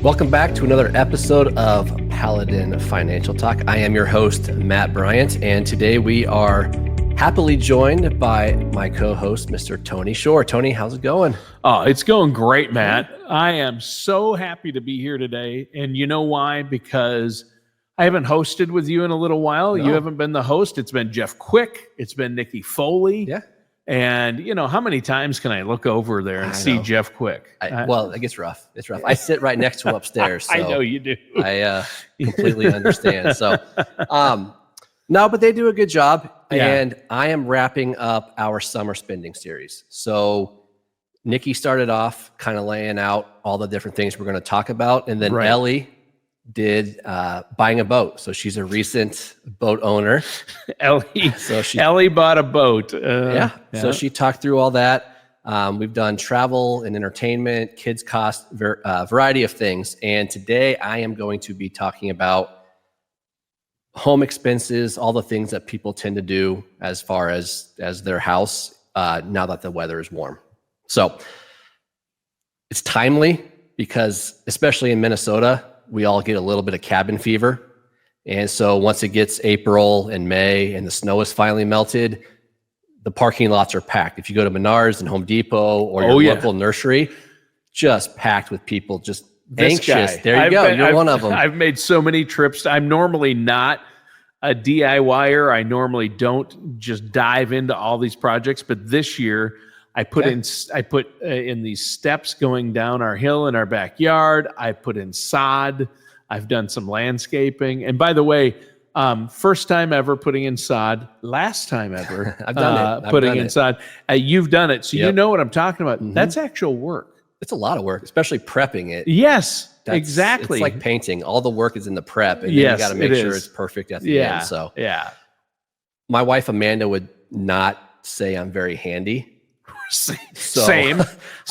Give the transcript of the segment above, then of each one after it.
Welcome back to another episode of Paladin Financial Talk. I am your host, Matt Bryant, and today we are happily joined by my co-host, Mr. Tony Shore. Tony, how's it going? Oh, it's going great, Matt. I am so happy to be here today. And you know why? Because I haven't hosted with you in a little while. No. You haven't been the host. It's been Jeff Quick. It's been Nikki Foley. Yeah. And, you know, how many times can I look over there and see Jeff Quick? Well, it gets rough. It's rough. I sit right next to him upstairs. So I know you do. I completely understand. So, no, but they do a good job. Yeah. And I am wrapping up our summer spending series. So Nikki started off kind of laying out all the different things we're going to talk about. And then Ellie did buying a boat. So she's a recent boat owner. Ellie bought a boat. So she talked through all that. We've done travel and entertainment, kids cost, variety of things. And today I am going to be talking about home expenses, all the things that people tend to do as far as their house now that the weather is warm. So it's timely because especially in Minnesota, we all get a little bit of cabin fever. And so once it gets April and May and the snow is finally melted, the parking lots are packed. If you go to Menards and Home Depot or your local nursery, just packed with people just anxious. There you go. You're one of them. I've made so many trips. I'm normally not a DIYer. I normally don't just dive into all these projects. But this year, I put in these steps going down our hill in our backyard. I put in sod. I've done some landscaping. And by the way, first time ever putting in sod. Last time ever I've done it. Putting in sod. You've done it, so you know what I'm talking about. Mm-hmm. That's actual work. It's a lot of work, especially prepping it. Yes, exactly. It's like painting. All the work is in the prep, and then you got to make sure it's perfect at the end. So my wife Amanda would not say I'm very handy. Same.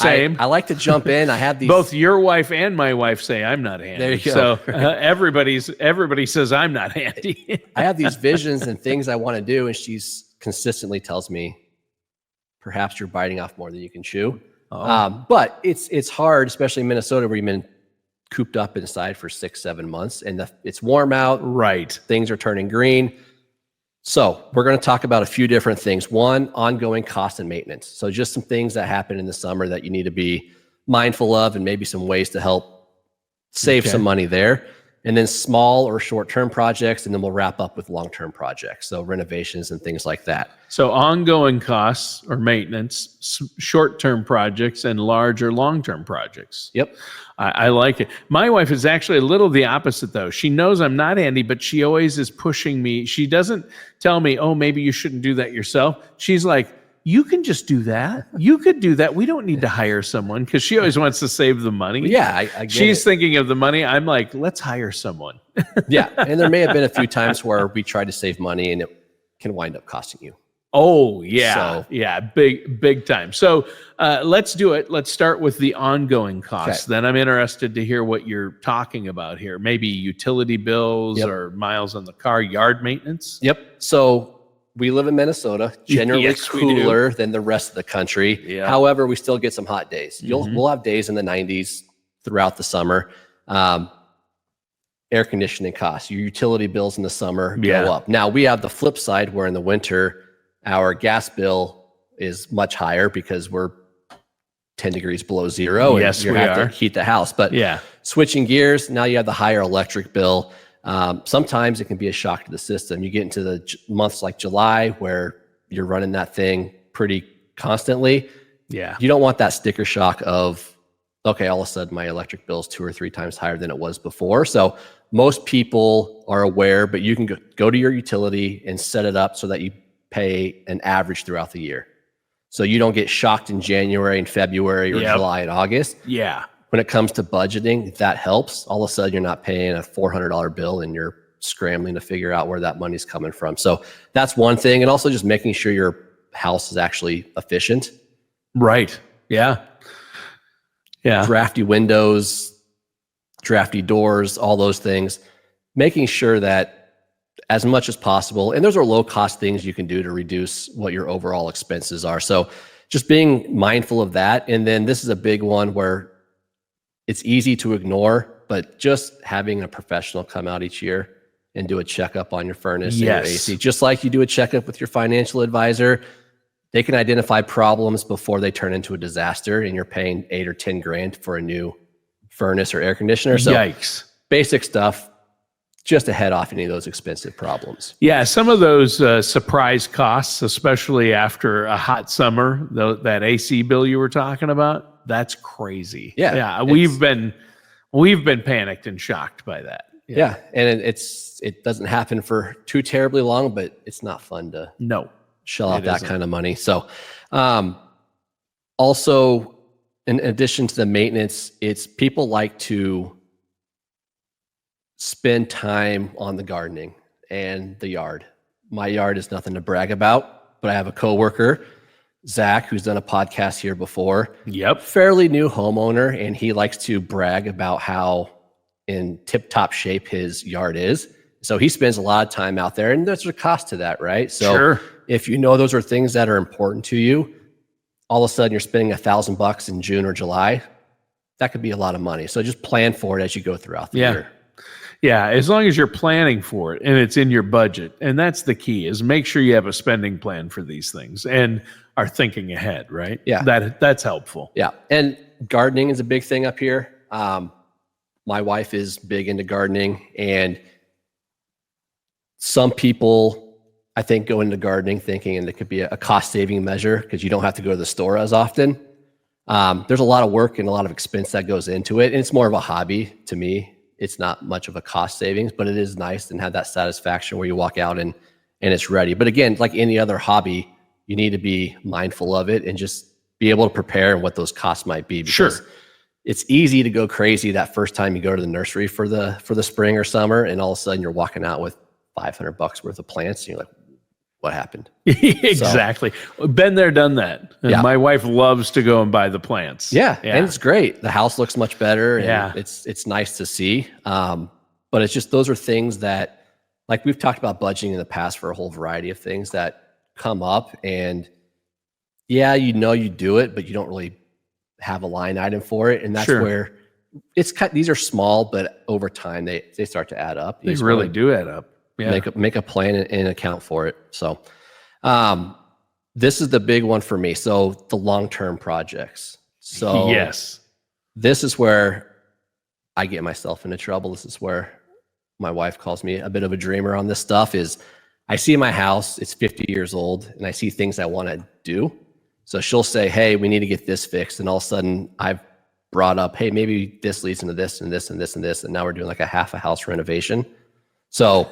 I like to jump in. I have these. Both your wife and my wife say I'm not handy. There you go. So everybody says I'm not handy. I have these visions and things I want to do, and she's consistently tells me, perhaps you're biting off more than you can chew. But it's hard, especially in Minnesota, where you've been cooped up inside for 6-7 months, and it's warm out. Right. Things are turning green. So we're going to talk about a few different things. One, ongoing cost and maintenance. So just some things that happen in the summer that you need to be mindful of, and maybe some ways to help save some money there. And then small or short-term projects, and then we'll wrap up with long-term projects. So renovations and things like that. So ongoing costs or maintenance, short-term projects, and large or long-term projects. Yep. I like it. My wife is actually a little the opposite, though. She knows I'm not handy, but she always is pushing me. She doesn't tell me, oh, maybe you shouldn't do that yourself. She's like, you can just do that. You could do that. We don't need to hire someone, because she always wants to save the money. Yeah, I get She's thinking of the money. I'm like, let's hire someone. Yeah, and there may have been a few times where we try to save money and it can wind up costing you. Oh, yeah. Big time. So let's do it. Let's start with the ongoing costs. Then I'm interested to hear what you're talking about here. Maybe utility bills or miles on the car, yard maintenance. Yep. So we live in Minnesota, generally cooler than the rest of the country. Yeah. However, we still get some hot days. We'll have days in the 90s throughout the summer. Air conditioning costs, your utility bills in the summer go up. Now we have the flip side where in the winter, our gas bill is much higher because we're 10 degrees below zero. Yes, and you have to heat the house. But switching gears, now you have the higher electric bill. Sometimes it can be a shock to the system. You get into the months like July where you're running that thing pretty constantly. Yeah. You don't want that sticker shock of, okay, all of a sudden my electric bill is 2 or 3 times higher than it was before. So most people are aware, but you can go to your utility and set it up so that you pay an average throughout the year. So you don't get shocked in January and February or July and August. Yeah. When it comes to budgeting, that helps. All of a sudden you're not paying a $400 bill and you're scrambling to figure out where that money's coming from. So that's one thing. And also just making sure your house is actually efficient. Right. Yeah. Yeah. Drafty windows, drafty doors, all those things. Making sure that as much as possible, and those are low cost things you can do to reduce what your overall expenses are. So just being mindful of that. And then this is a big one where it's easy to ignore, but just having a professional come out each year and do a checkup on your furnace and Yes. your AC, just like you do a checkup with your financial advisor. They can identify problems before they turn into a disaster, and you're paying $8 or $10 grand for a new furnace or air conditioner. So Yikes. basic stuff, just to head off any of those expensive problems. Yeah, some of those surprise costs, especially after a hot summer, that AC bill you were talking about, that's crazy. Yeah, we've been panicked and shocked by that. Yeah, and it doesn't happen for too terribly long, but it's not fun to shell out that kind of money. So, also, in addition to the maintenance, it's people like to spend time on the gardening and the yard. My yard is nothing to brag about, but I have a coworker, Zach, who's done a podcast here before. Yep. Fairly new homeowner, and he likes to brag about how in tip-top shape his yard is. So he spends a lot of time out there, and there's a cost to that, right? So if you know those are things that are important to you, all of a sudden you're spending $1,000 in June or July, that could be a lot of money. So just plan for it as you go throughout the year. Yeah, as long as you're planning for it and it's in your budget. And that's the key, is make sure you have a spending plan for these things and are thinking ahead, right? Yeah. That's helpful. Yeah. And gardening is a big thing up here. My wife is big into gardening, and some people, I think, go into gardening thinking, and it could be a cost-saving measure because you don't have to go to the store as often. There's a lot of work and a lot of expense that goes into it, and it's more of a hobby to me. It's not much of a cost savings, but it is nice and have that satisfaction where you walk out and it's ready. But again, like any other hobby, you need to be mindful of it and just be able to prepare and what those costs might be. Because it's easy to go crazy that first time you go to the nursery for the spring or summer, and all of a sudden you're walking out with $500 worth of plants, and you're like, what happened? Exactly. Been there, done that. And my wife loves to go and buy the plants. Yeah. And it's great. The house looks much better, and it's nice to see. But it's just, those are things that, like we've talked about budgeting in the past for a whole variety of things that come up, and you do it, but you don't really have a line item for it. And that's where these are small, but over time they start to add up. They really do add up. Yeah. Make a plan and account for it. So this is the big one for me. So the long-term projects. So this is where I get myself into trouble. This is where my wife calls me a bit of a dreamer on this stuff. Is I see my house, it's 50 years old, and I see things I want to do. So she'll say, hey, we need to get this fixed. And all of a sudden I've brought up, hey, maybe this leads into this and this and this and this. And now we're doing like a half a house renovation. So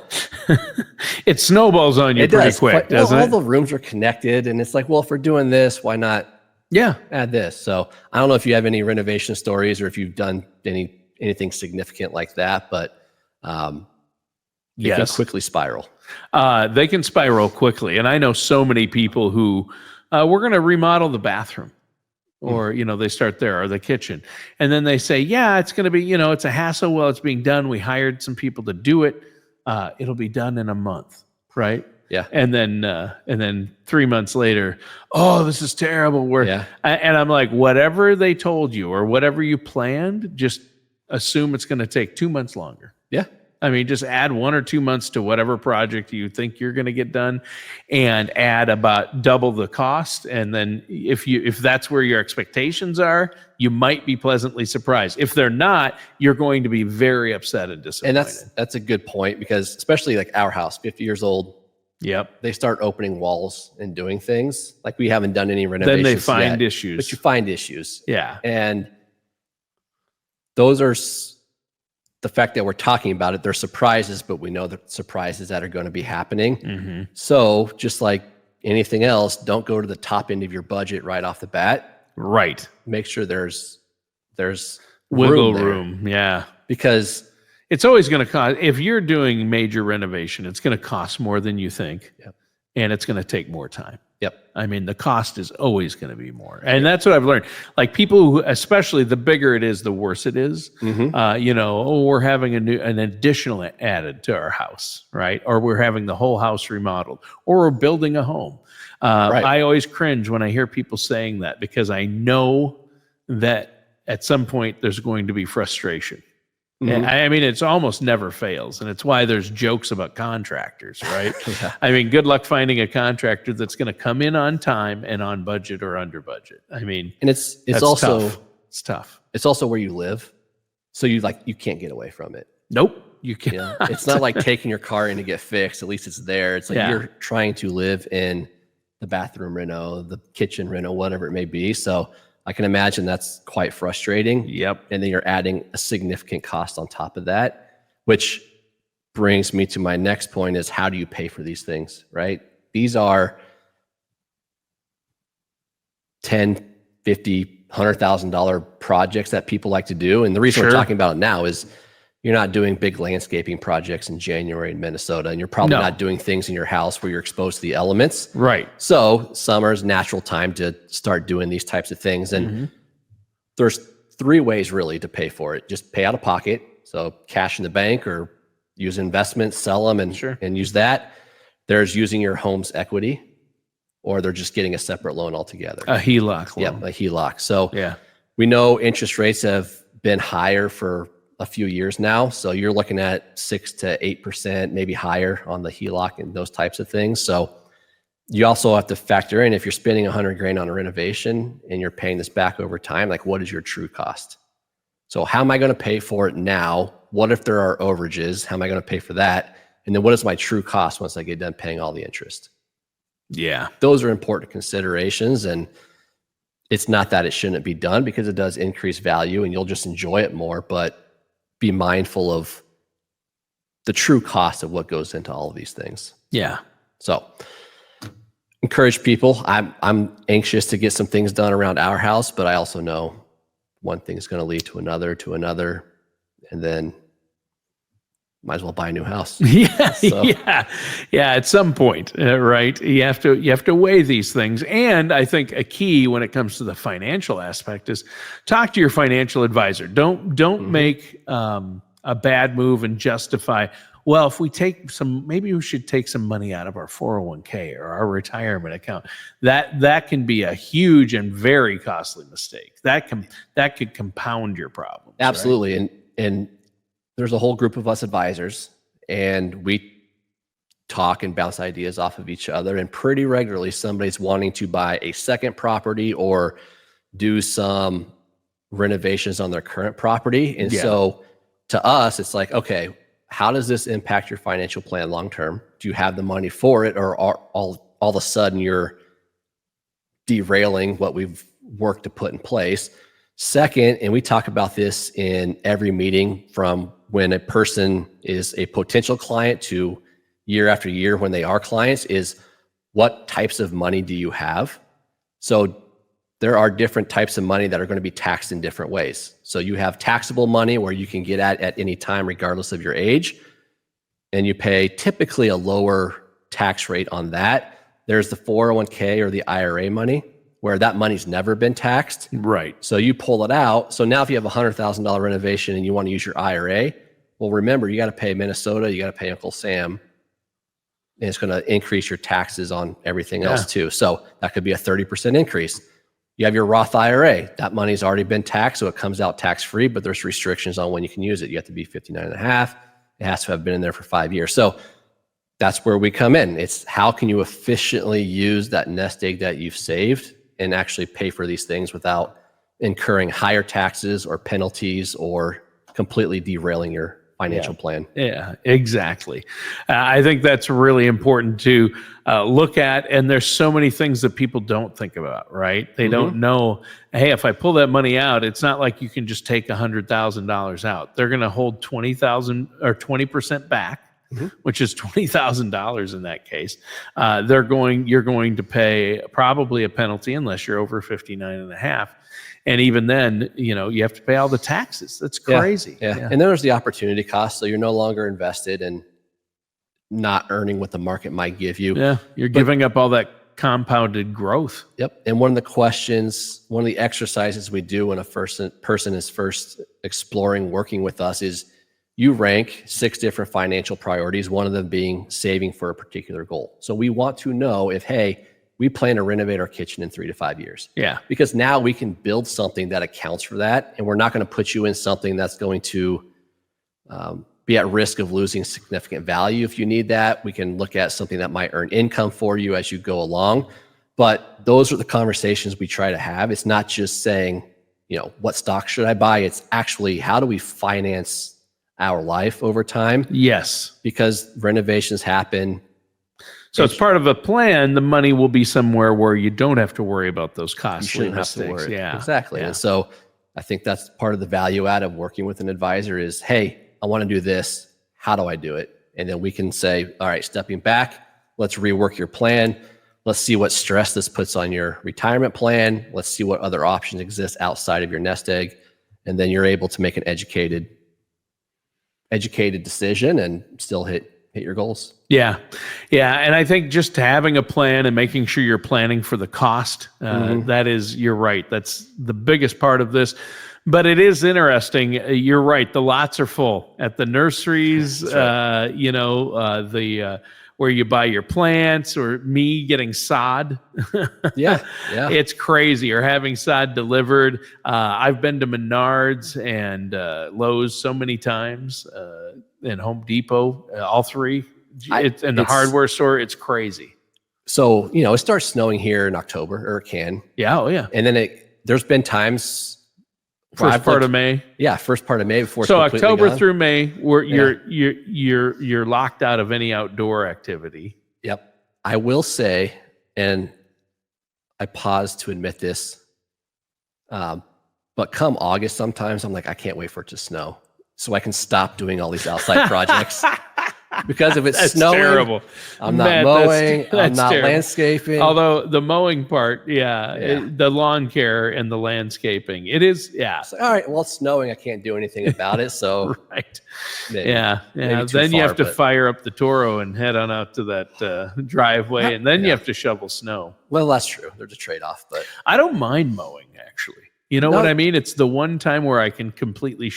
it snowballs on you pretty quick, doesn't it? All the rooms are connected, and it's like, well, if we're doing this, why not add this? So I don't know if you have any renovation stories or if you've done anything significant like that, but it can quickly spiral. They can spiral quickly. And I know so many people who we're going to remodel the bathroom. Or, they start there, or the kitchen. And then they say, it's going to be, it's a hassle. Well, it's being done. We hired some people to do it. It'll be done in a month, right? Yeah. And then 3 months later, oh, this is terrible. And I'm like, whatever they told you or whatever you planned, just assume it's going to take 2 months longer. Yeah. I mean, just add 1 or 2 months to whatever project you think you're going to get done, and add about double the cost. And then if that's where your expectations are, you might be pleasantly surprised. If they're not, you're going to be very upset and disappointed. And that's a good point, because especially like our house, 50 years old. Yep. They start opening walls and doing things like we haven't done any renovations. Then they find yet, issues. But you find issues. Yeah. And those are the fact that we're talking about it. They're surprises, but we know the surprises that are going to be happening. Mm-hmm. So just like anything else, don't go to the top end of your budget right off the bat. Right. Make sure there's wiggle room. Yeah. Because it's always going to cost, if you're doing major renovation, it's going to cost more than you think. Yep. And it's going to take more time. Yep. I mean, the cost is always going to be more. And that's what I've learned. Like people who, especially the bigger it is, the worse it is. Mm-hmm. We're having an additional added to our house, right? Or we're having the whole house remodeled, or we're building a home. Right. I always cringe when I hear people saying that, because I know that at some point there's going to be frustration. Yeah, I mean, it's almost never fails, and it's why there's jokes about contractors, right? I mean, good luck finding a contractor that's going to come in on time and on budget or under budget. I mean, And it's that's also tough. It's tough. It's also where you live, so you can't get away from it. Nope, you can't. You know? It's not like taking your car in to get fixed. At least it's there. It's like you're trying to live in the bathroom reno, the kitchen reno, whatever it may be. So I can imagine that's quite frustrating. Yep. And then you're adding a significant cost on top of that, which brings me to my next point is how do you pay for these things, right? These are $10, $50, $100,000 projects that people like to do. And the reason we're talking about it now is you're not doing big landscaping projects in January in Minnesota, and you're probably not doing things in your house where you're exposed to the elements. Right. So summer's natural time to start doing these types of things. And there's 3 ways really to pay for it. Just pay out of pocket. So cash in the bank or use investments, sell them and use that. There's using your home's equity, or they're just getting a separate loan altogether. A HELOC loan. Yeah, a HELOC. So we know interest rates have been higher for a few years now. So you're looking at 6 to 8%, maybe higher on the HELOC and those types of things. So you also have to factor in if you're spending $100,000 on a renovation and you're paying this back over time, like what is your true cost? So how am I going to pay for it now? What if there are overages? How am I going to pay for that? And then what is my true cost once I get done paying all the interest? Yeah. Those are important considerations. And it's not that it shouldn't be done, because it does increase value and you'll just enjoy it more, but be mindful of the true cost of what goes into all of these things. Yeah. So encourage people. I'm anxious to get some things done around our house, but I also know one thing's going to lead to another, and then might as well buy a new house. Yeah. At some point, right? You have to weigh these things. And I think a key when it comes to the financial aspect is talk to your financial advisor. Don't make a bad move and justify, well, if we take maybe we should take some money out of our 401k or our retirement account. That can be a huge and very costly mistake. That could compound your problems. Absolutely. Right? And there's a whole group of us advisors, and we talk and bounce ideas off of each other. And pretty regularly, somebody's wanting to buy a second property or do some renovations on their current property. And so to us, it's like, okay, how does this impact your financial plan long term? Do you have the money for it, or all of a sudden you're derailing what we've worked to put in place? Second, and we talk about this in every meeting, from when a person is a potential client to year after year when they are clients, is what types of money do you have? So there are different types of money that are going to be taxed in different ways. So you have taxable money where you can get at any time regardless of your age, and you pay typically a lower tax rate on that. There's the 401k or the IRA money, where that money's never been taxed. Right. So you pull it out. So now if you have a $100,000 renovation and you want to use your IRA, well, remember, you got to pay Minnesota, you got to pay Uncle Sam, and it's going to increase your taxes on everything else too. So that could be a 30% increase. You have your Roth IRA. That money's already been taxed, so it comes out tax-free, but there's restrictions on when you can use it. You have to be 59 and a half. It has to have been in there for 5 years. So that's where we come in. It's how can you efficiently use that nest egg that you've saved and actually pay for these things without incurring higher taxes or penalties or completely derailing your financial plan. Yeah, exactly. I think that's really important to look at. And there's so many things that people don't think about, right? They don't know, hey, if I pull that money out, it's not like you can just take $100,000 out. They're going to hold $20,000 or 20% back, which is $20,000 in that case. You're going to pay probably a penalty unless you're over 59 and a half. And even then, you have to pay all the taxes. That's crazy. Yeah. And then there's the opportunity cost. So you're no longer invested and not earning what the market might give you. Yeah. You're giving up all that compounded growth. Yep. And one of the exercises we do when a person is first exploring working with us is you rank 6 different financial priorities, one of them being saving for a particular goal. So we want to know if, hey, we plan to renovate our kitchen in 3 to 5 years. Yeah. Because now we can build something that accounts for that. And we're not going to put you in something that's going to be at risk of losing significant value. If you need that, we can look at something that might earn income for you as you go along. But those are the conversations we try to have. It's not just saying, what stock should I buy? It's actually, how do we finance our life over time? Yes. Because renovations happen. So it's part of a plan. The money will be somewhere where you don't have to worry about those You costly shouldn't have mistakes. to worry. Yeah, Exactly. yeah. And so I think that's part of the value add of working with an advisor is, hey, I want to do this. How do I do it? And then we can say, all right, stepping back, let's rework your plan. Let's see what stress this puts on your retirement plan. Let's see what other options exist outside of your nest egg. And then you're able to make an educated decision and still hit your goals. Yeah. Yeah. And I think just having a plan and making sure you're planning for the cost, that is, you're right. That's the biggest part of this. But it is interesting. You're right. The lots are full at the nurseries, Right. where you buy your plants, or me getting sod. Yeah. It's crazy. Or having sod delivered. I've been to Menards and Lowe's so many times, and Home Depot, all three. And the hardware store, it's crazy. So, it starts snowing here in October, or it can. Yeah. Oh, yeah. And then there's been times. First part of May. Yeah, first part of May before. So it's October gone. through May, you're locked out of any outdoor activity. Yep. I will say, and I pause to admit this, but come August, sometimes I'm like, I can't wait for it to snow so I can stop doing all these outside projects. Because if it's snowing, terrible. I'm not mowing, I'm not landscaping. Although the mowing part, the lawn care and the landscaping, it is, It's like, all right, well, it's snowing, I can't do anything about it, so right. maybe Then you have to fire up the Toro and head on out to that driveway, and then you have to shovel snow. Well, that's true. There's a trade-off, but I don't mind mowing, actually. You know what I mean? It's the one time where I can completely,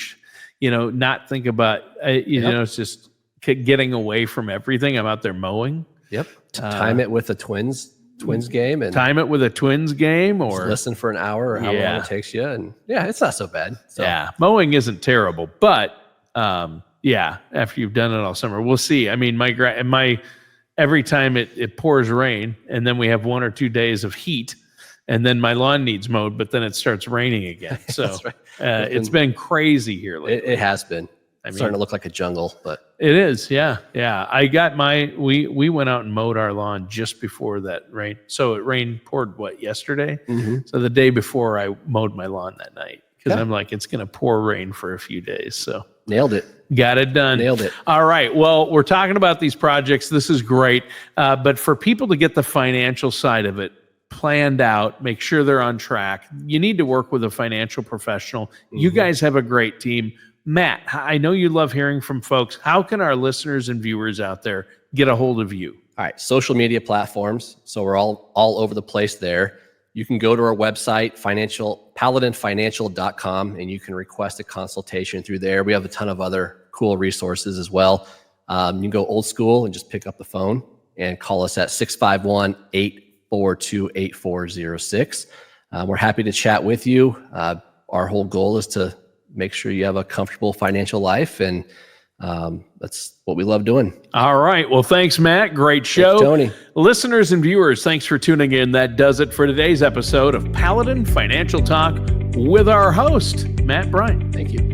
not think about, it's just getting away from everything. I'm out there mowing. Yep. Time it with a Twins game, and time it with a Twins game, or listen for an hour, or how long it takes you. And it's not so bad. So. Yeah. Mowing isn't terrible, but after you've done it all summer, we'll see. I mean, every time it pours rain, and then we have 1 or 2 days of heat, and then my lawn needs mowed, but then it starts raining again. So right. It's been crazy here lately. It has been. It's starting to look like a jungle, but it is. Yeah. Yeah. I got we went out and mowed our lawn just before that rain. So it poured yesterday? Mm-hmm. So the day before I mowed my lawn that night, because I'm like, it's going to pour rain for a few days. So nailed it. Got it done. Nailed it. All right. Well, we're talking about these projects. This is great. But for people to get the financial side of it planned out, make sure they're on track, you need to work with a financial professional. Mm-hmm. You guys have a great team. Matt, I know you love hearing from folks. How can our listeners and viewers out there get a hold of you? All right. Social media platforms. So we're all over the place there. You can go to our website, paladinfinancial.com, and you can request a consultation through there. We have a ton of other cool resources as well. You can go old school and just pick up the phone and call us at 651-842-8406. We're happy to chat with you. Our whole goal is to make sure you have a comfortable financial life, and that's what we love doing. All right. Well, thanks, Matt. Great show. Thanks, Tony. Listeners and viewers, thanks for tuning in. That does it for today's episode of Paladin Financial Talk with our host, Matt Bryant. Thank you.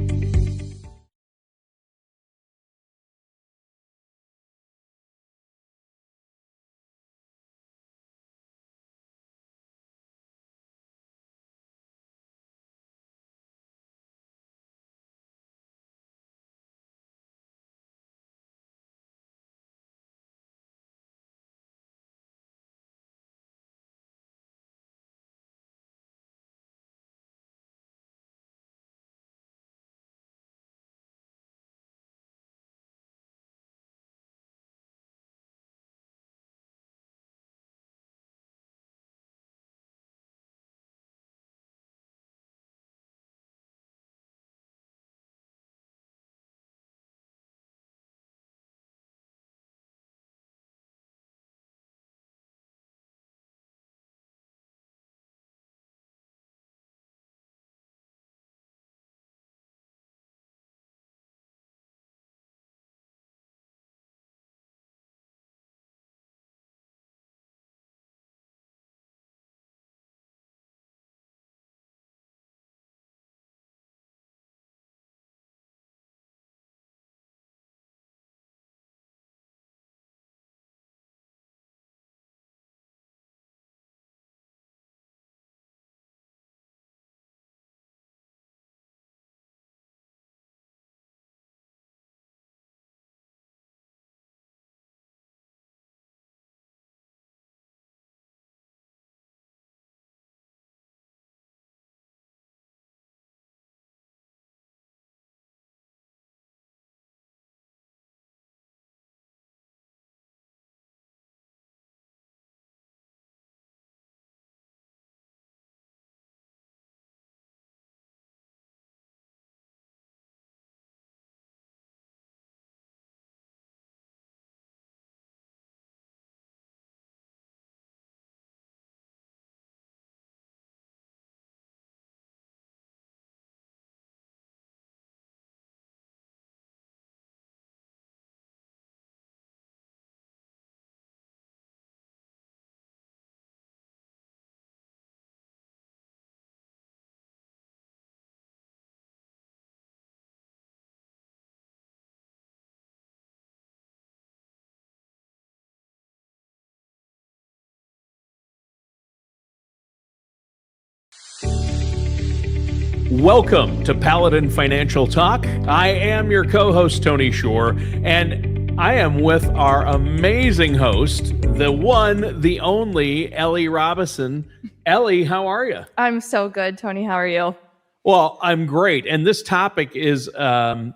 Welcome to Paladin Financial Talk. I am your co-host, Tony Shore, and I am with our amazing host, the one, the only, Ellie Robinson. Ellie, how are you? I'm so good, Tony. How are you? Well, I'm great. And this topic is,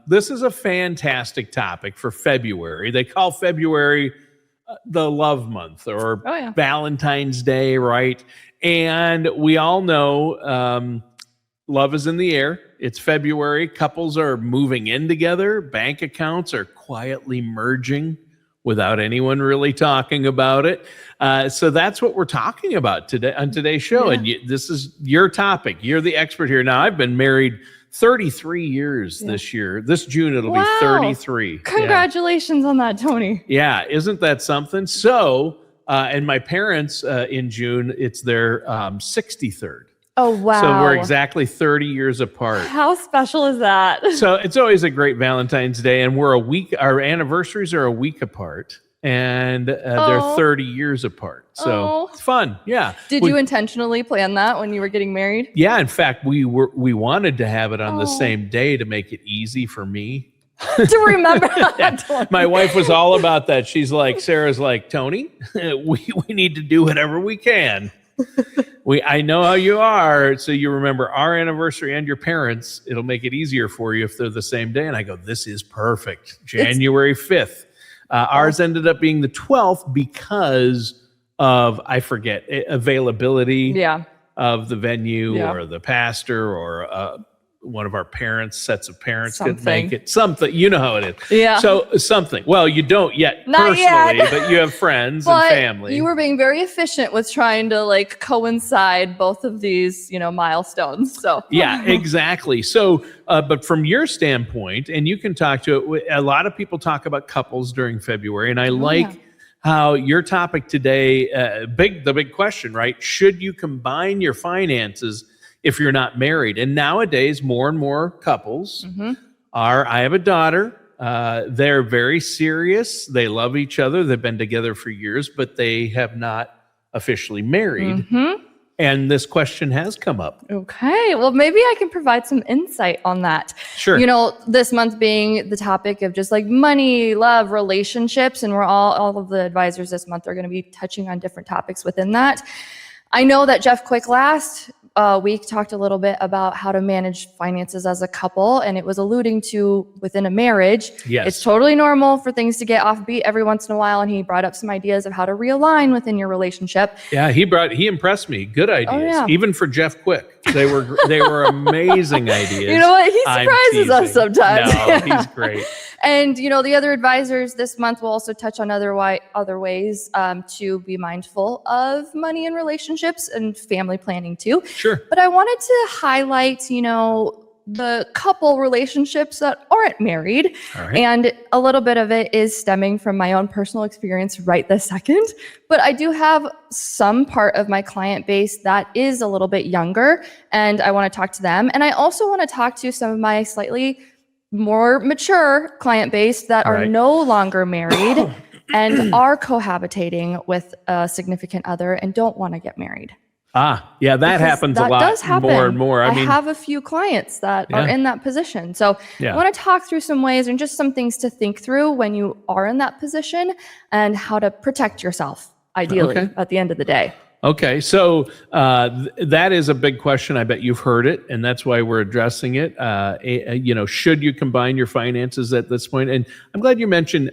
this is a fantastic topic for February. They call February the love month or Valentine's Day, right? And we all know love is in the air. It's February. Couples are moving in together. Bank accounts are quietly merging without anyone really talking about it. So that's what we're talking about today on today's show. And this is your topic. You're the expert here. Now, I've been married 33 years this year. This June, it'll be 33. Congratulations on that, Tony. Yeah. Isn't that something? So, and my parents in June, it's their 63rd. Oh, wow. So we're exactly 30 years apart. How special is that? So it's always a great Valentine's Day, and our anniversaries are a week apart, and they're 30 years apart. So it's fun. Yeah. Did you intentionally plan that when you were getting married? Yeah. In fact, we wanted to have it on the same day to make it easy for me. To remember that. My wife was all about that. Sarah's like, Tony, we need to do whatever we can. I know how you are, so you remember our anniversary and your parents. It'll make it easier for you if they're the same day. And I go, this is perfect. January 5th. Ours ended up being the 12th because of, I forget, availability of the venue or the pastor or one of our sets of parents could make it. Something. You know how it is. Yeah. So something. Well, you don't yet personally, but you have friends and family. You were being very efficient with trying to coincide both of these, milestones. So yeah, exactly. So, but from your standpoint, and you can talk to it, a lot of people talk about couples during February, and I how your topic today, the big question, right? Should you combine your finances if you're not married? And nowadays, more and more couples I have a daughter. They're very serious. They love each other. They've been together for years, but they have not officially married. And this question has come up. Okay. Well, maybe I can provide some insight on that. Sure. This month being the topic of just money, love, relationships, and we're all of the advisors this month are going to be touching on different topics within that. I know that Jeff Quick last week talked a little bit about how to manage finances as a couple, and it was alluding to within a marriage. Yes. It's totally normal for things to get offbeat every once in a while, and he brought up some ideas of how to realign within your relationship. Yeah, he impressed me. Good ideas, even for Jeff Quick. They were amazing ideas. You know what? He surprises us sometimes. No, he's great. And the other advisors this month will also touch on other ways to be mindful of money and relationships and family planning too. Sure. But I wanted to highlight, the couple relationships that aren't married. All right. And a little bit of it is stemming from my own personal experience right this second. But I do have some part of my client base that is a little bit younger, and I want to talk to them. And I also want to talk to some of my slightly more mature client base that are no longer married and are cohabitating with a significant other and don't want to get married. Yeah, that happens a lot. Does happen. More and more. I have a few clients that are in that position. So I want to talk through some ways and just some things to think through when you are in that position and how to protect yourself, ideally, at the end of the day. Okay, so that is a big question. I bet you've heard it, and that's why we're addressing it. Should you combine your finances at this point? And I'm glad you mentioned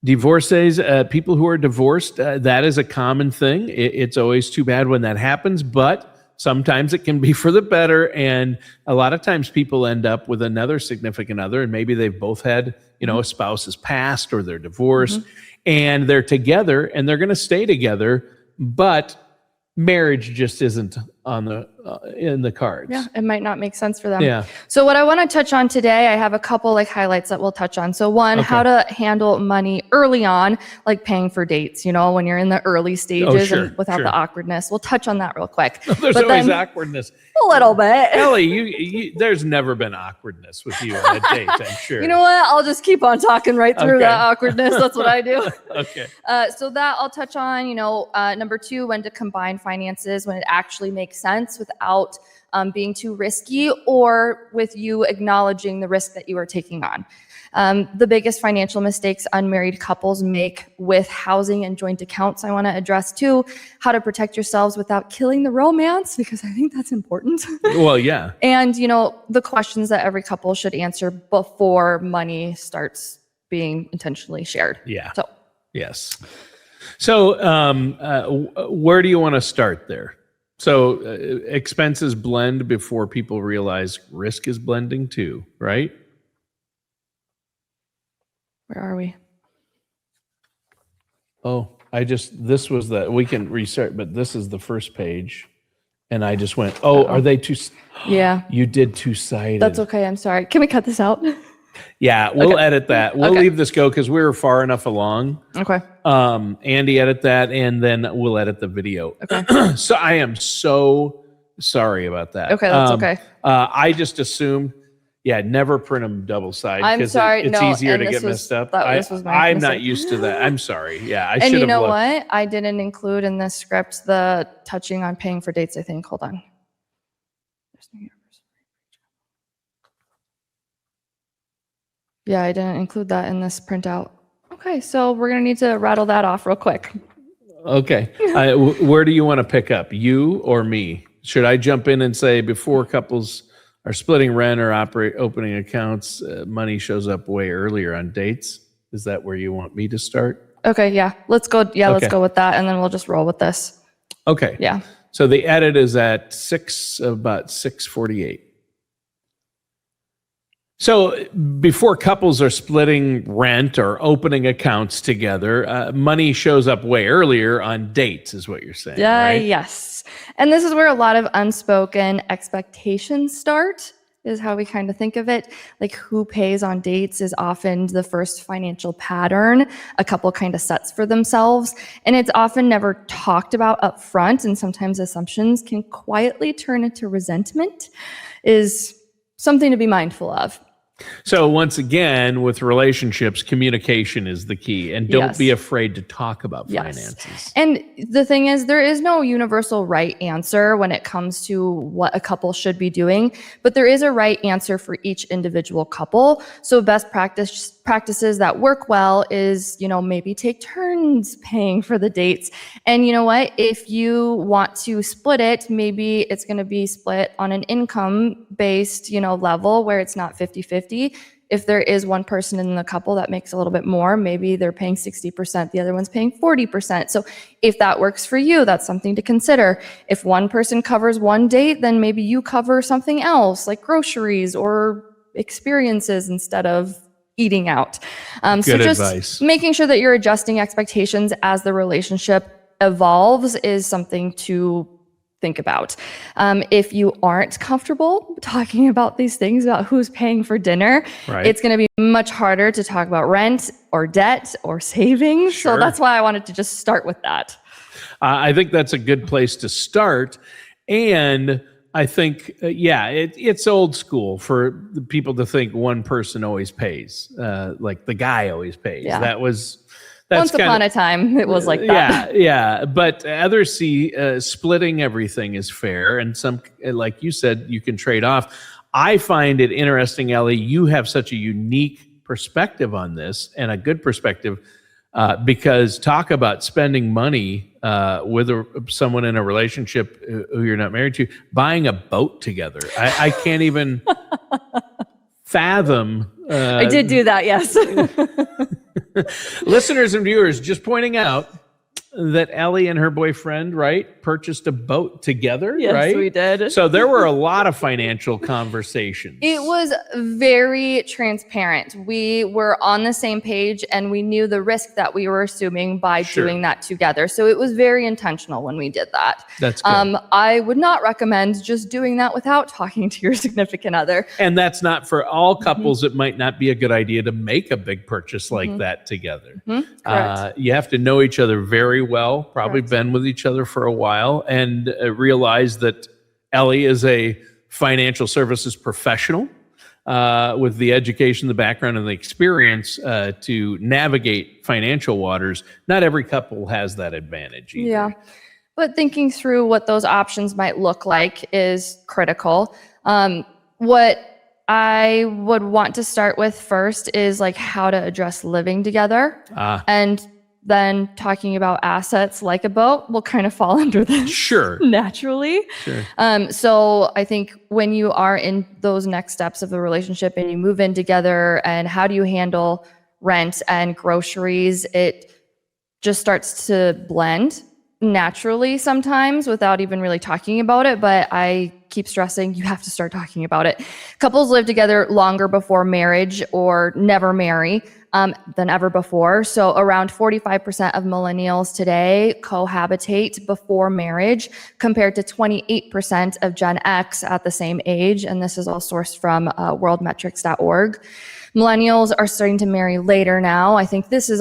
divorcees, people who are divorced. That is a common thing. It's always too bad when that happens, but sometimes it can be for the better. And a lot of times people end up with another significant other, and maybe they've both had, a spouse has passed or they're divorced, and they're together and they're going to stay together, but marriage just isn't on the in the cards. Yeah, it might not make sense for them. Yeah. So what I want to touch on today, I have a couple highlights that we'll touch on. So one, how to handle money early on, like paying for dates, when you're in the early stages and without the awkwardness. We'll touch on that real quick. There's always awkwardness. A little bit. Ellie, there's never been awkwardness with you on a date, I'm sure. You know what? I'll just keep on talking right through that awkwardness. That's what I do. Okay. So that I'll touch on, number two, when to combine finances, when it actually makes sense without being too risky or with you acknowledging the risk that you are taking on. The biggest financial mistakes unmarried couples make with housing and joint accounts I want to address too, how to protect yourselves without killing the romance, because I think that's important. Well, yeah. And, the questions that every couple should answer before money starts being intentionally shared. Yeah. So, yes. So where do you want to start there? So expenses blend before people realize risk is blending too, right? where are we? Oh, this was we can restart, but this is the first page. And I just went, are they two? Yeah. You did two-sided. That's okay. I'm sorry. Can we cut this out? Yeah, we'll edit that. We'll Okay. leave this go because we were far enough along. Okay. Andy, edit that, and then we'll edit the video. Okay. So I am so sorry about that. Okay, that's okay. I just assumed, never print them double side. I'm sorry. It's No, easier and to this get was- messed up. this was my I'm not mistake. used to that. I'm sorry. Yeah, I And should have you know looked. what? I didn't include in this script the touching on paying for dates, I think. Hold on. Yeah, I didn't include that in this printout. Okay, so we're going to need to rattle that off real quick. Okay. Where do you want to pick up, you or me? Should I jump in and say before couples are splitting rent or opening accounts, money shows up way earlier on dates? Is that where you want me to start? Okay, yeah. Let's go. Yeah, Okay. let's go with that, and then we'll just roll with this. Okay. Yeah. So the edit is at about 6:48. So before couples are splitting rent or opening accounts together, money shows up way earlier on dates, is what you're saying, right? Yes. And this is where a lot of unspoken expectations start, is how we kind of think of it. Like who pays on dates is often the first financial pattern a couple kind of sets for themselves. And it's often never talked about up front. And sometimes assumptions can quietly turn into resentment, is something to be mindful of. So once again, with relationships, communication is the key, and don't Yes. be afraid to talk about Yes. finances. And the thing is, there is no universal right answer when it comes to what a couple should be doing, but there is a right answer for each individual couple. So best practices that work well is, maybe take turns paying for the dates. And you know what? If you want to split it, maybe it's going to be split on an income-based, level where it's not 50-50. If there is one person in the couple that makes a little bit more, maybe they're paying 60%, the other one's paying 40%. So if that works for you, that's something to consider. If one person covers one date, then maybe you cover something else like groceries or experiences instead of eating out. So Good just advice. making sure that you're adjusting expectations as the relationship evolves is something to think about. If you aren't comfortable talking about these things, about who's paying for dinner, Right. it's going to be much harder to talk about rent or debt or savings. Sure. So that's why I wanted to just start with that. I think that's a good place to start. And I think, it's old school for the people to think one person always pays, like the guy always pays. Yeah. That's Once upon a time, it was like that. Yeah. But others see splitting everything is fair. And some, like you said, you can trade off. I find it interesting, Ellie, you have such a unique perspective on this, and a good perspective, because talk about spending money with someone in a relationship who you're not married to, buying a boat together. I can't even fathom. I did do that, yes. Listeners and viewers, just pointing out that Ellie and her boyfriend, right, purchased a boat together, Yes, right? we did. So there were a lot of financial conversations. It was very transparent. We were on the same page and we knew the risk that we were assuming by Sure. doing that together. So it was very intentional when we did that. That's good. I would not recommend just doing that without talking to your significant other. And that's not for all couples. It might not be a good idea to make a big purchase like that together. Correct. You have to know each other very well, probably Correct. been with each other for a while, and realize that Ellie is a financial services professional with the education, the background, and the experience to navigate financial waters. Not every couple has that advantage either. Yeah. but thinking through what those options might look like is critical. What I would want to start with first is like how to address living together. And then talking about assets like a boat will kind of fall under this. Sure. Naturally. Sure. So I think when you are in those next steps of the relationship and you move in together, and how do you handle rent and groceries, it just starts to blend naturally sometimes without even really talking about it. But I keep stressing you have to start talking about it. Couples live together longer before marriage or never marry than ever before. So around 45% of millennials today cohabitate before marriage, compared to 28% of Gen X at the same age. And this is all sourced from worldmetrics.org. Millennials are starting to marry later now. I think this is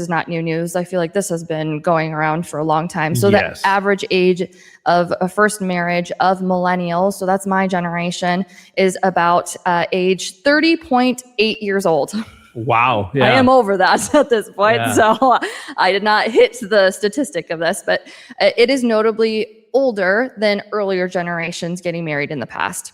not new news. I feel like this has been going around for a long time. So Yes. the average age of a first marriage of millennials, so that's my generation, is about age 30.8 years old. Wow. Yeah. I am over that at this point. Yeah. So I did not hit the statistic of this, but it is notably older than earlier generations getting married in the past.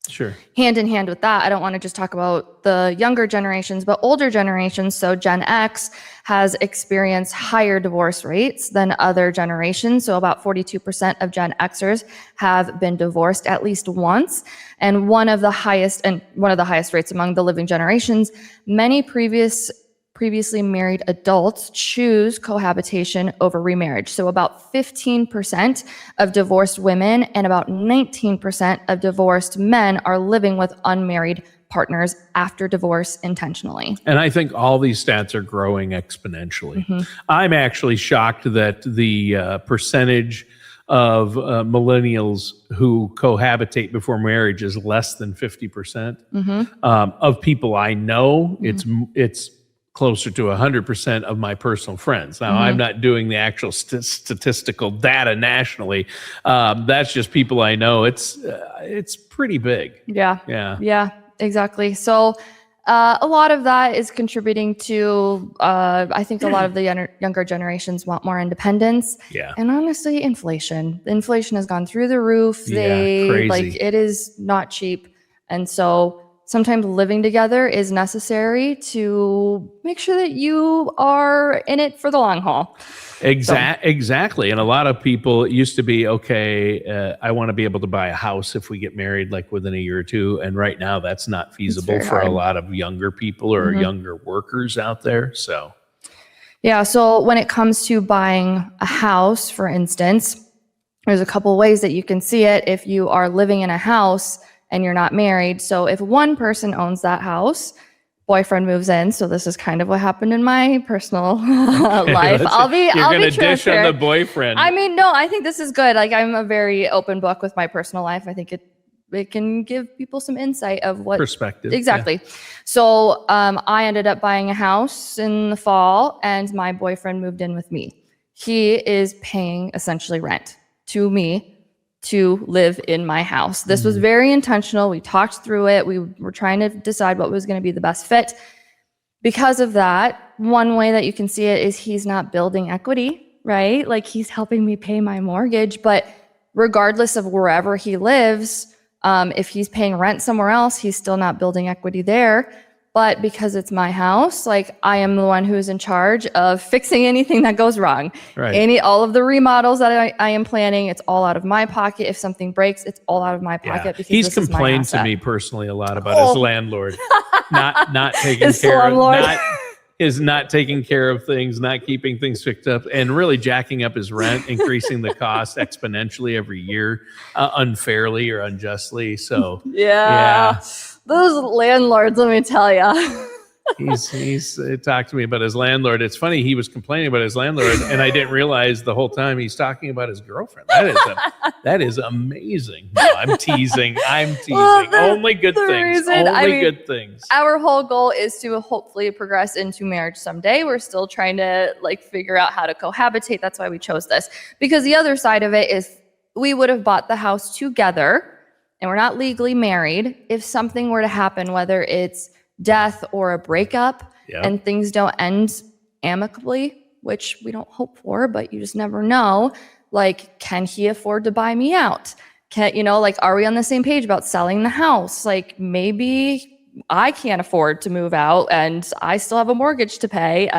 Sure. Hand in hand with that, I don't want to just talk about the younger generations, but older generations. So Gen X has experienced higher divorce rates than other generations. So about 42% of Gen Xers have been divorced at least once. And one of the highest rates among the living generations. Many previously married adults choose cohabitation over remarriage. So about 15% of divorced women and about 19% of divorced men are living with unmarried partners after divorce intentionally. And I think all these stats are growing exponentially. I'm actually shocked that the percentage of millennials who cohabitate before marriage is less than 50%. Of people I know, it's closer to 100% of my personal friends. Now, I'm not doing the actual statistical data nationally. That's just people I know. It's pretty big. Yeah, exactly. So a lot of that is contributing to, I think a lot of the younger generations want more independence. Yeah. And honestly, inflation. Inflation has gone through the roof. Crazy. It is not cheap. And so sometimes living together is necessary to make sure that you are in it for the long haul. Exactly. And a lot of people, it used to be, okay, I want to be able to buy a house if we get married, like within a year or two. And right now that's not feasible for a lot of younger people or younger workers out there. So, yeah. So when it comes to buying a house, for instance, there's a couple ways that you can see it if you are living in a house and you're not married. So if one person owns that house, boyfriend moves in. So this is kind of what happened in my personal life. You're going to dish on the boyfriend. I mean, no, I think this is good. Like, I'm a very open book with my personal life. I think it can give people some insight of what perspective. Exactly. Yeah. So I ended up buying a house in the fall, and my boyfriend moved in with me. He is paying essentially rent to me to live in my house. This was very intentional. We talked through it. We were trying to decide what was going to be the best fit. Because of that, one way that you can see it is he's not building equity, right? Like, he's helping me pay my mortgage, but regardless of wherever he lives, if he's paying rent somewhere else, he's still not building equity there. But because it's my house, like, I am the one who's in charge of fixing anything that goes wrong. Right. All of the remodels that I am planning, it's all out of my pocket. If something breaks, it's all out of my pocket. Because he's this complained is my to me personally a lot about his landlord not taking His care slumlord. of not taking care of things, not keeping things fixed up, and really jacking up his rent, increasing the cost exponentially every year, unfairly or unjustly. So Yeah. Those landlords, let me tell you. He's talked to me about his landlord. It's funny, he was complaining about his landlord, and I didn't realize the whole time he's talking about his girlfriend. That is amazing. No, I'm teasing. Well, Only good things. Good things. Our whole goal is to hopefully progress into marriage someday. We're still trying to figure out how to cohabitate. That's why we chose this. Because the other side of it is we would have bought the house together, and we're not legally married. If something were to happen, whether it's death or a breakup, and things don't end amicably, which we don't hope for, but you just never know, Like, can he afford to buy me out? Like, are we on the same page about selling the house? Like, maybe I can't afford to move out and I still have a mortgage to pay,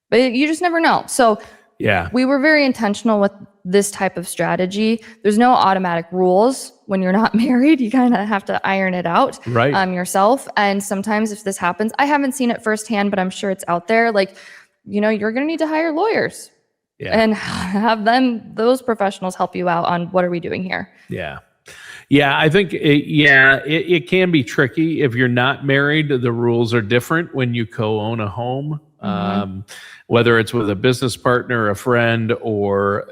but you just never know. So Yeah. we were very intentional with this type of strategy. There's no automatic rules when you're not married. You kind of have to iron it out yourself. And sometimes if this happens, I haven't seen it firsthand, but I'm sure it's out there. Like, you're going to need to hire lawyers and have those professionals help you out on what are we doing here. Yeah. Yeah, I think it can be tricky if you're not married. The rules are different when you co-own a home, whether it's with a business partner, a friend, or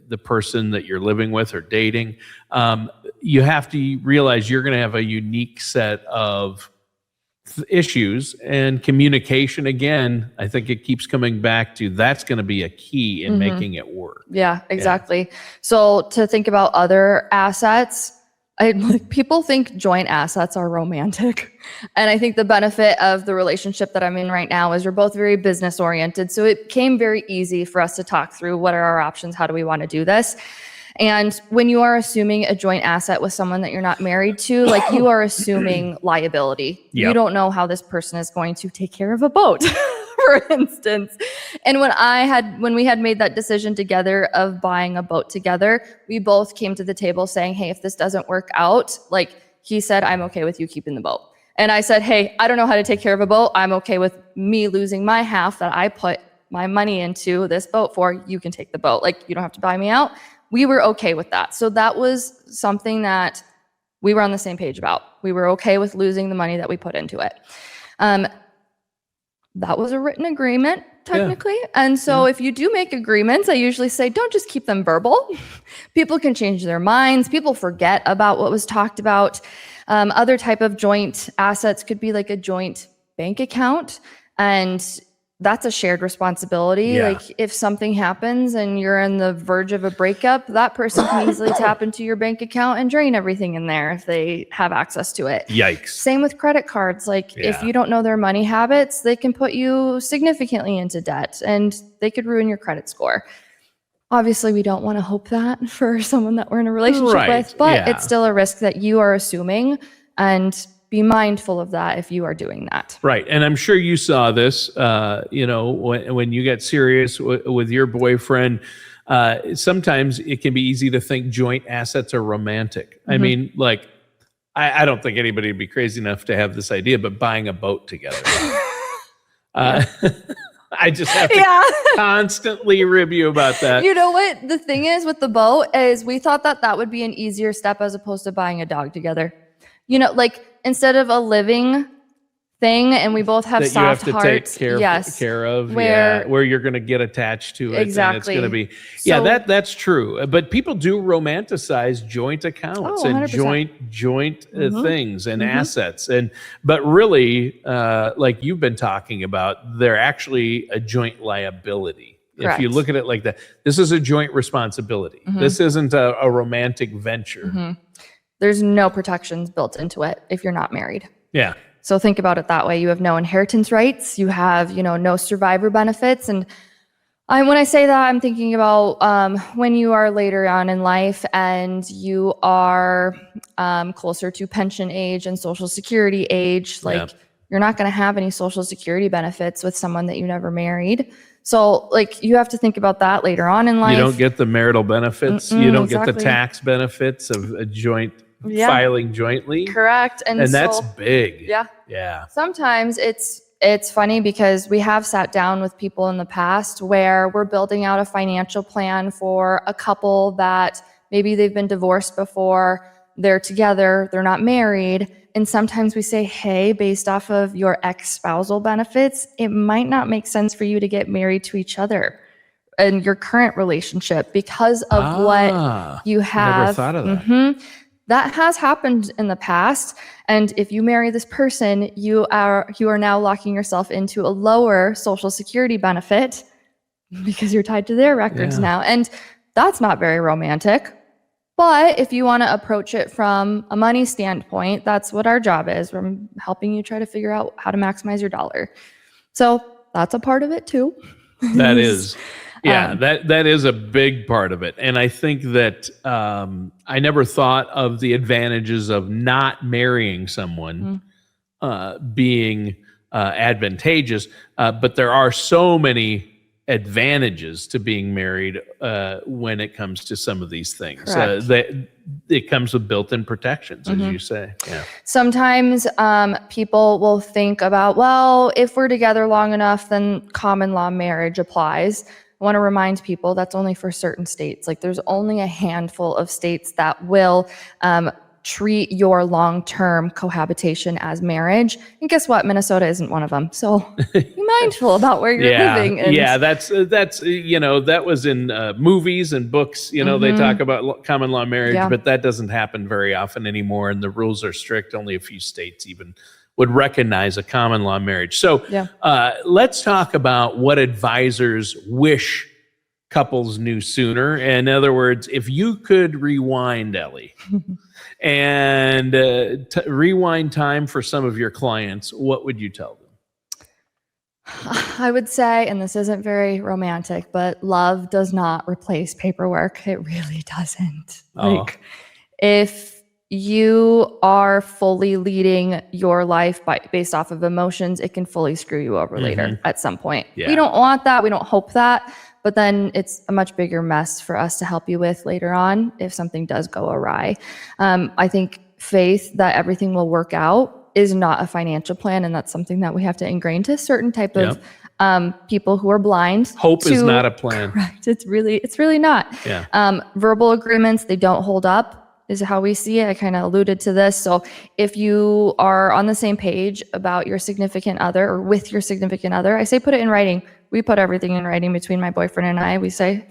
the person that you're living with or dating. You have to realize you're going to have a unique set of issues, and communication, again, I think it keeps coming back to that's going to be a key in making it work. Yeah, exactly. Yeah. So to think about other assets, people think joint assets are romantic. And I think the benefit of the relationship that I'm in right now is we're both very business oriented. So it came very easy for us to talk through what are our options? How do we want to do this? And when you are assuming a joint asset with someone that you're not married to, like, you are assuming liability. Yep. You don't know how this person is going to take care of a boat, for instance. And when we had made that decision together of buying a boat together, we both came to the table saying, hey, if this doesn't work out, like, he said, I'm okay with you keeping the boat. And I said, hey, I don't know how to take care of a boat. I'm okay with me losing my half that I put my money into this boat for. You can take the boat. Like, you don't have to buy me out. We were okay with that. So that was something that we were on the same page about. We were okay with losing the money that we put into it. That was a written agreement, technically. Yeah. And so if you do make agreements, I usually say, don't just keep them verbal. People can change their minds. People forget about what was talked about. Other type of joint assets could be like a joint bank account. And that's a shared responsibility. Yeah. Like, if something happens and you're on the verge of a breakup, that person can easily tap into your bank account and drain everything in there if they have access to it. Yikes. Same with credit cards. Like, if you don't know their money habits, they can put you significantly into debt and they could ruin your credit score. Obviously, we don't want to hope that for someone that we're in a relationship with, but it's still a risk that you are assuming, and be mindful of that if you are doing that. Right. And I'm sure you saw this, when you got serious with your boyfriend, sometimes it can be easy to think joint assets are romantic. I mean, like, I don't think anybody would be crazy enough to have this idea, but buying a boat together. I just have to constantly rib you about that. You know what? The thing is with the boat is we thought that would be an easier step as opposed to buying a dog together. Like, instead of a living thing, and we both have soft hearts. That you have to take care of, where you're going to get attached to it. Exactly. And it's going to be, that's true. But people do romanticize joint accounts and joint things and assets. But really, like you've been talking about, they're actually a joint liability. Correct. If you look at it like that, this is a joint responsibility. This isn't a romantic venture. There's no protections built into it if you're not married. Yeah. So think about it that way. You have no inheritance rights. You have, no survivor benefits. And when I say that, I'm thinking about when you are later on in life and you are closer to pension age and Social Security age, you're not going to have any Social Security benefits with someone that you never married. So, like, you have to think about that later on in life. You don't get the marital benefits. You don't get the tax benefits of a joint filing jointly. Correct. And that's big. Yeah. Yeah. Sometimes it's funny because we have sat down with people in the past where we're building out a financial plan for a couple that maybe they've been divorced before, they're together, they're not married. And sometimes we say, hey, based off of your ex-spousal benefits, it might not make sense for you to get married to each other in your current relationship because of what you have. Never thought of that. That has happened in the past. And if you marry this person, you are now locking yourself into a lower Social Security benefit because you're tied to their records now. And that's not very romantic. But if you want to approach it from a money standpoint, that's what our job is. We're helping you try to figure out how to maximize your dollar. So that's a part of it too. That is. Yeah, that is a big part of it. And I think that I never thought of the advantages of not marrying someone being advantageous, but there are so many advantages to being married when it comes to some of these things. That it comes with built-in protections, as you say. Yeah. Sometimes people will think about, well, if we're together long enough, then common law marriage applies. I want to remind people that's only for certain states. Like there's only a handful of states that will treat your long-term cohabitation as marriage. And guess what? Minnesota isn't one of them. So be mindful about where you're living. And that's that was in movies and books. They talk about common law marriage, but that doesn't happen very often anymore. And the rules are strict. Only a few states even would recognize a common law marriage. So let's talk about what advisors wish couples knew sooner. In other words, if you could rewind, Ellie, and rewind time for some of your clients, what would you tell them? I would say, and this isn't very romantic, but love does not replace paperwork. It really doesn't. Like, if you are fully leading your life based off of emotions, it can fully screw you over later at some point. Yeah. We don't want that. We don't hope that. But then it's a much bigger mess for us to help you with later on if something does go awry. I think faith that everything will work out is not a financial plan, and that's something that we have to ingrain to certain type of people who are blind. Hope is not a plan. Correct. It's really not. Yeah. Verbal agreements, they don't hold up, is how we see it. I kind of alluded to this. So if you are on the same page about your significant other or with your significant other, I say put it in writing. We put everything in writing between my boyfriend and I. We say,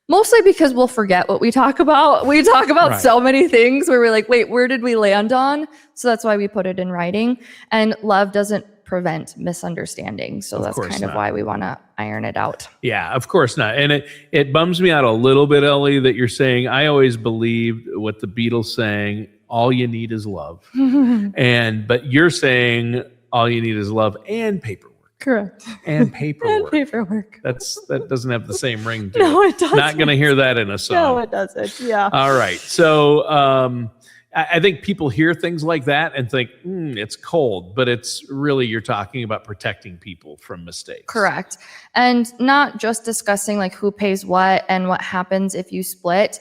mostly because we'll forget what we talk about. We talk about so many things where we're like, wait, where did we land on? So that's why we put it in writing. And love doesn't prevent misunderstanding. So that's kind of why we want to iron it out. Yeah, of course not. And it bums me out a little bit, Ellie, that you're saying, I always believed what the Beatles sang, all you need is love. But you're saying all you need is love and paperwork. Correct. And paperwork. And paperwork. That doesn't have the same ring to it. No, it doesn't. Not going to hear that in a song. No, it doesn't. Yeah. All right. So I think people hear things like that and think, it's cold, but it's really, you're talking about protecting people from mistakes. Correct. And not just discussing like who pays what and what happens if you split.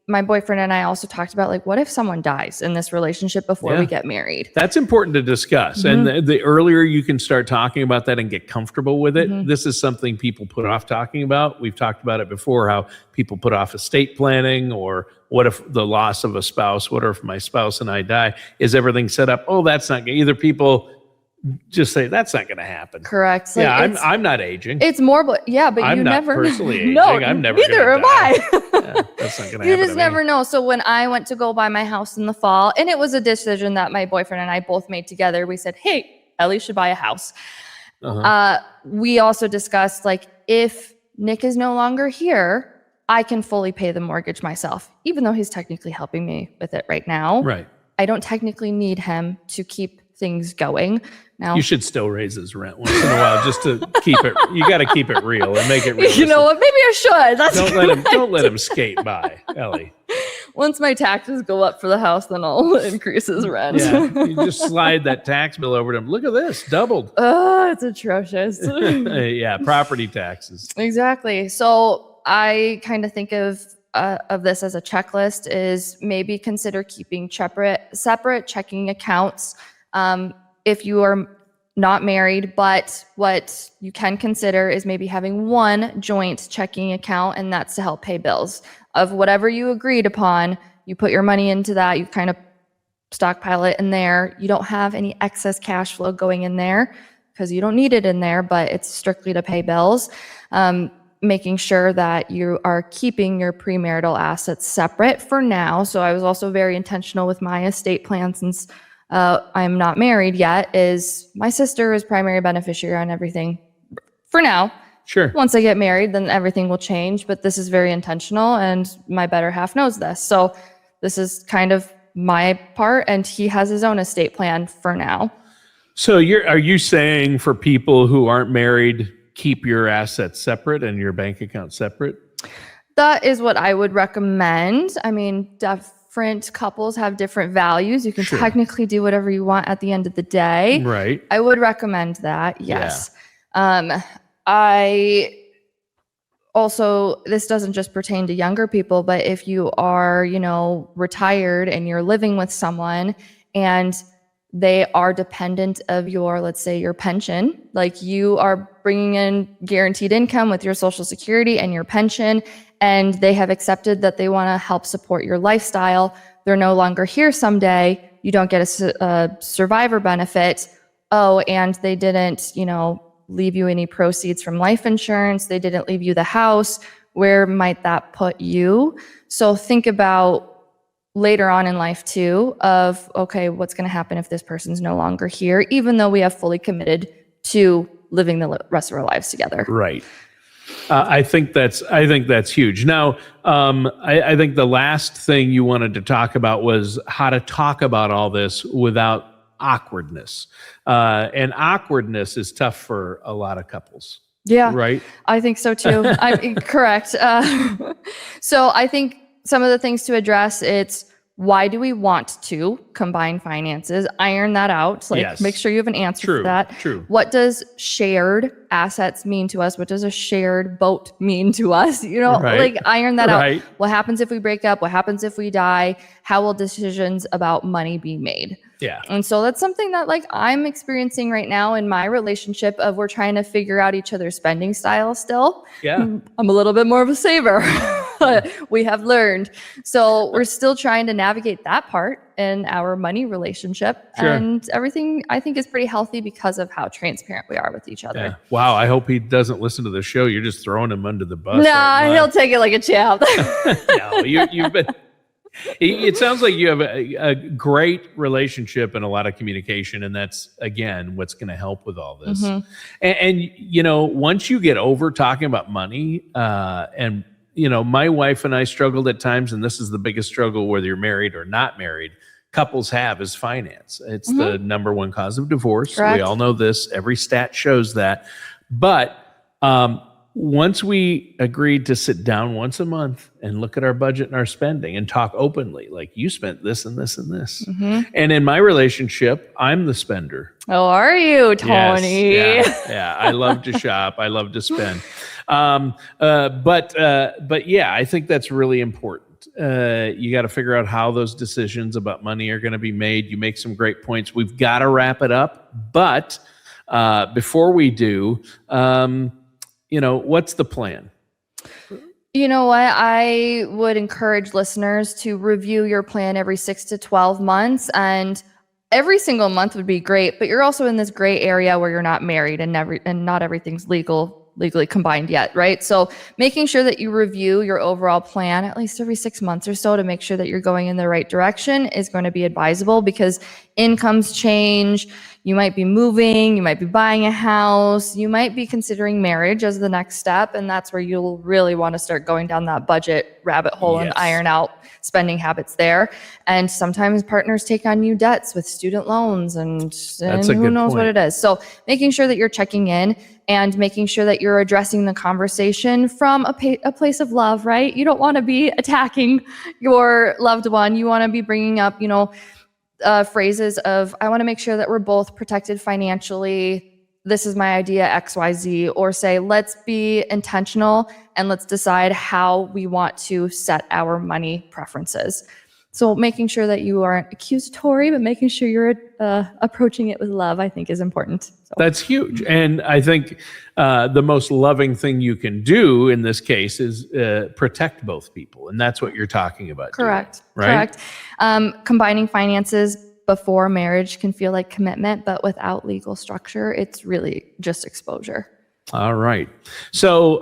My boyfriend and I also talked about like, what if someone dies in this relationship before we get married? That's important to discuss. And the earlier you can start talking about that and get comfortable with it, this is something people put off talking about. We've talked about it before, how people put off estate planning, or what if the loss of a spouse, what if my spouse and I die? Is everything set up? Oh, that's not good. Either people just say that's not going to happen. Correct. Like, I'm not aging. It's more, but I'm not never personally aging. No, I'm never. Neither am I. That's not going to happen. You just never know. So when I went to go buy my house in the fall, and it was a decision that my boyfriend and I both made together. We said, "Hey, Ellie should buy a house." We also discussed like, if Nick is no longer here, I can fully pay the mortgage myself, even though he's technically helping me with it right now. Right. I don't technically need him to keep things going. Now, you should still raise his rent once in a while just to keep it. You got to keep it real and make it real. You know what? Maybe I should. Don't let him skate by, Ellie. Once my taxes go up for the house, then I'll increase his rent. Yeah, you just slide that tax bill over to him. Look at this, doubled. It's atrocious. Yeah, property taxes. Exactly. So I kind of think of this as a checklist: is maybe consider keeping separate checking accounts. If you are not married, but what you can consider is maybe having one joint checking account, and that's to help pay bills of whatever you agreed upon. You put your money into that, you kind of stockpile it in there. You don't have any excess cash flow going in there because you don't need it in there, but it's strictly to pay bills. Making sure that you are keeping your premarital assets separate for now. So I was also very intentional with my estate plan, since I'm not married yet, is my sister is primary beneficiary on everything for now. Sure. Once I get married, then everything will change, but this is very intentional, and my better half knows this. So this is kind of my part, and he has his own estate plan for now. So are you saying for people who aren't married, keep your assets separate and your bank account separate? That is what I would recommend. I mean, different couples have different values. You can technically do whatever you want at the end of the day. Right. I would recommend that. Yes. I also, this doesn't just pertain to younger people, but if you are, retired and you're living with someone and they are dependent of your, let's say, your pension, like you are bringing in guaranteed income with your Social Security and your pension, and they have accepted that they want to help support your lifestyle. They're no longer here someday. You don't get a survivor benefit. Oh, and they didn't, leave you any proceeds from life insurance. They didn't leave you the house. Where might that put you? So think about later on in life too of, okay, what's going to happen if this person's no longer here, even though we have fully committed to living the rest of our lives together. Right. I think that's huge. Now, I think the last thing you wanted to talk about was how to talk about all this without awkwardness. And awkwardness is tough for a lot of couples. Yeah. Right. I think so too. I'm correct. So I think some of the things to address, it's why do we want to combine finances? Iron that out. Make sure you have an answer for that. True. What does shared assets mean to us? What does a shared boat mean to us? Iron that out. What happens if we break up? What happens if we die? How will decisions about money be made? Yeah. And so that's something that I'm experiencing right now in my relationship of we're trying to figure out each other's spending style still. Yeah. I'm a little bit more of a saver. We have learned. So we're still trying to navigate that part in our money relationship. And everything I think is pretty healthy because of how transparent we are with each other. Yeah. Wow. I hope he doesn't listen to the show. You're just throwing him under the bus. Nah, he'll take it like a champ. No, you've been... It sounds like you have a great relationship and a lot of communication, and that's, again, what's going to help with all this. Mm-hmm. And once you get over talking about money, and my wife and I struggled at times, and this is the biggest struggle whether you're married or not married, couples have, is finance. It's the number one cause of divorce. Correct. We all know this. Every stat shows that. But once we agreed to sit down once a month and look at our budget and our spending and talk openly, like, you spent this and this and this. Mm-hmm. And in my relationship, I'm the spender. Oh, are you, Tony? Yes, yeah. I love to shop. I love to spend. But yeah, I think that's really important. You got to figure out how those decisions about money are going to be made. You make some great points. We've got to wrap it up. But before we do, what's the plan? You know what? I would encourage listeners to review your plan every 6 to 12 months. And every single month would be great, but you're also in this gray area where you're not married and not everything's legally combined yet, right? So making sure that you review your overall plan at least every 6 months or so to make sure that you're going in the right direction is going to be advisable, because incomes change. You might be moving, you might be buying a house, you might be considering marriage as the next step, and that's where you'll really want to start going down that budget rabbit hole and iron out spending habits there. And sometimes partners take on new debts with student loans and who knows what it is. So making sure that you're checking in and making sure that you're addressing the conversation from a place of love, right? You don't want to be attacking your loved one. You want to be bringing up, phrases of, I want to make sure that we're both protected financially. This is my idea, XYZ, or say, let's be intentional and let's decide how we want to set our money preferences. So making sure that you aren't accusatory, but making sure you're approaching it with love, I think, is important. So. That's huge. And I think the most loving thing you can do in this case is protect both people. And that's what you're talking about. Correct. Doing, right? Correct. Combining finances before marriage can feel like commitment, but without legal structure, it's really just exposure. All right. So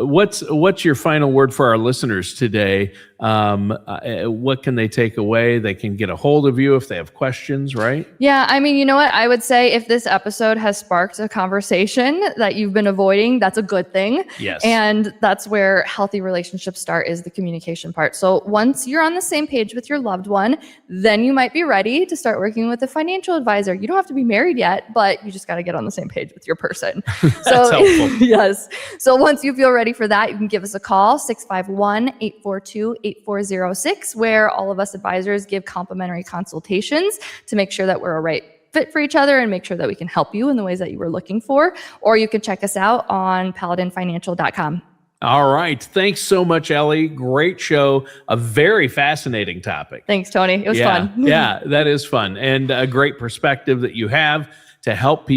what's your final word for our listeners today what can they take away? They can get a hold of you if they have questions, right? Yeah, I mean, you know what? I would say if this episode has sparked a conversation that you've been avoiding, that's a good thing. Yes. And that's where healthy relationships start, is the communication part. So once you're on the same page with your loved one, then you might be ready to start working with a financial advisor. You don't have to be married yet, but you just got to get on the same page with your person. That's So helpful. yes. So once you feel ready for that, you can give us a call, 651-842-8406, where all of us advisors give complimentary consultations to make sure that we're a right fit for each other and make sure that we can help you in the ways that you were looking for. Or you can check us out on paladinfinancial.com. All right. Thanks so much, Ellie. Great show. A very fascinating topic. Thanks, Tony. It was fun. Yeah, that is fun. And a great perspective that you have to help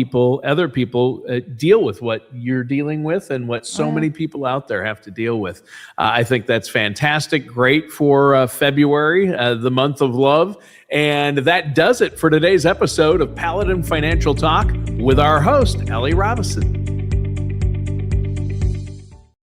other people deal with what you're dealing with and what so many people out there have to deal with. I think that's fantastic. Great for February, the month of love. And that does it for today's episode of Paladin Financial Talk with our host, Ellie Robison.